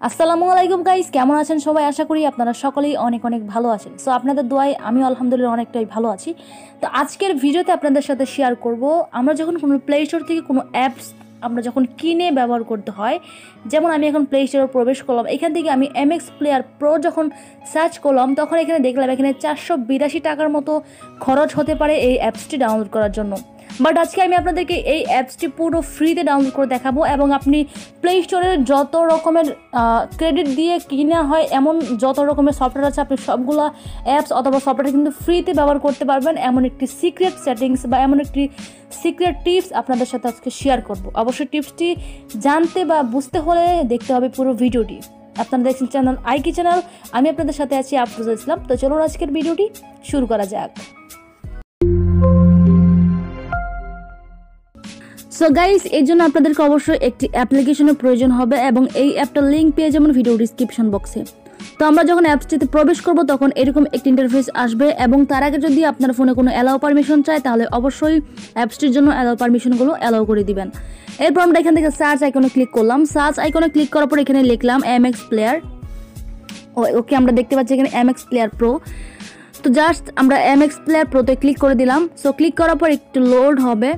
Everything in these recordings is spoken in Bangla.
আসসালামু আলাইকুম গাইস, কেমন আছেন সবাই? আশা করি আপনারা সকলেই অনেক অনেক ভালো আছেন। সো আপনাদের দোয়ায় আমি আলহামদুলিল্লাহ অনেকটাই ভালো আছি। তো আজকের ভিডিওতে আপনাদের সাথে শেয়ার করব, আমরা যখন কোনো প্লে স্টোর থেকে কোনো অ্যাপস আমরা যখন কিনে ব্যবহার করতে হয়, যেমন আমি এখন প্লে স্টোরে প্রবেশ করলাম, এখান থেকে আমি MX Player Pro যখন সার্চ করলাম তখন এখানে দেখলাম এখানে 482 টাকার মতো খরচ হতে পারে এই অ্যাপসটি ডাউনলোড করার জন্য। বাট আজকে আমি আপনাদেরকে এই অ্যাপসটি পুরো ফ্রিতে ডাউনলোড করে দেখাবো এবং আপনি প্লে স্টোরের যত রকমের ক্রেডিট দিয়ে কিনা হয় এমন যত রকমের সফটওয়্যার আছে আপনি সবগুলো অ্যাপস অথবা সফটওয়্যার কিন্তু ফ্রিতে ব্যবহার করতে পারবেন। এমন একটি সিক্রেট সেটিংস বা এমন একটি সিক্রেট টিপস আপনাদের সাথে আজকে শেয়ার করব। অবশ্যই টিপসটি জানতে বা বুঝতে হলে দেখতে হবে পুরো ভিডিওটি। আপনারা দেখছেন চ্যানেল আইকি চ্যানেল, আমি আপনাদের সাথে আছি আফরোজা ইসলাম। তো চলুন আজকের ভিডিওটি শুরু করা যাক। সো গাইস, এর জন্য আপনাদেরকে অবশ্যই একটি অ্যাপ্লিকেশনের প্রয়োজন হবে এবং এই অ্যাপটার লিঙ্ক পেয়ে যাবেন ভিডিও ডিসক্রিপশন বক্সে। তো আমরা যখন অ্যাপসটিতে প্রবেশ করব তখন এরকম একটি ইন্টারফেস আসবে এবং তার আগে যদি আপনার ফোনে কোনো অ্যালাউ পারমিশন চায় তাহলে অবশ্যই অ্যাপসটির জন্য অ্যালাউ পারমিশনগুলো অ্যালাউ করে দিবেন। এরপর আমরা এখান থেকে সার্চ আইকনে ক্লিক করলাম। সার্চ আইকনে ক্লিক করার পর এখানে লিখলাম MX Player। ওকে, আমরা দেখতে পাচ্ছি এখানে MX Player Pro। তো জাস্ট আমরা MX Player Pro তে ক্লিক করে দিলাম। সো ক্লিক করার পর একটু লোড হবে।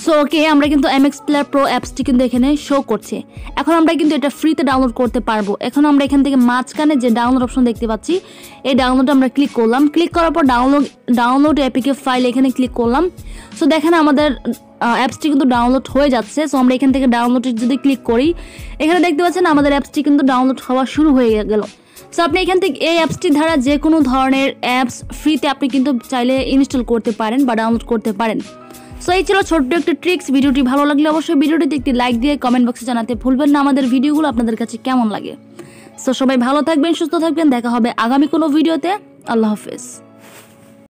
সো ওকে, আমরা কিন্তু MX Player Pro অ্যাপসটি কিন্তু এখানে শো করছে। এখন আমরা কিন্তু এটা ফ্রিতে ডাউনলোড করতে পারবো। এখন আমরা এখান থেকে মাঝখানে যে ডাউনলোড অপশন দেখতে পাচ্ছি এই ডাউনলোডে আমরা ক্লিক করলাম। ক্লিক করার পর ডাউনলোড এপিকে ফাইল এখানে ক্লিক করলাম। সো দেখেন আমাদের অ্যাপসটি কিন্তু ডাউনলোড হয়ে যাচ্ছে। সো আমরা এখান থেকে ডাউনলোডে যদি ক্লিক করি এখানে দেখতে পাচ্ছেন আমাদের অ্যাপসটি কিন্তু ডাউনলোড হওয়া শুরু হয়ে গেল। সো আপনি এখান থেকে এই অ্যাপসটির দ্বারা যে কোনো ধরনের অ্যাপস ফ্রিতে আপনি কিন্তু চাইলে ইনস্টল করতে পারেন বা ডাউনলোড করতে পারেন। সো এই ছিল ছোট্ট একটা ট্রিক্স। ভিডিওটি ভালো লাগলে অবশ্যই ভিডিওটিতে একটি লাইক দিয়ে কমেন্ট বক্সে জানাতে ভুলবেন না আমাদের ভিডিওগুলো আপনাদের কাছে কেমন লাগে। সো সবাই ভালো থাকবেন, সুস্থ থাকবেন, দেখা হবে আগামী কোনো ভিডিওতে। আল্লাহ হাফেজ।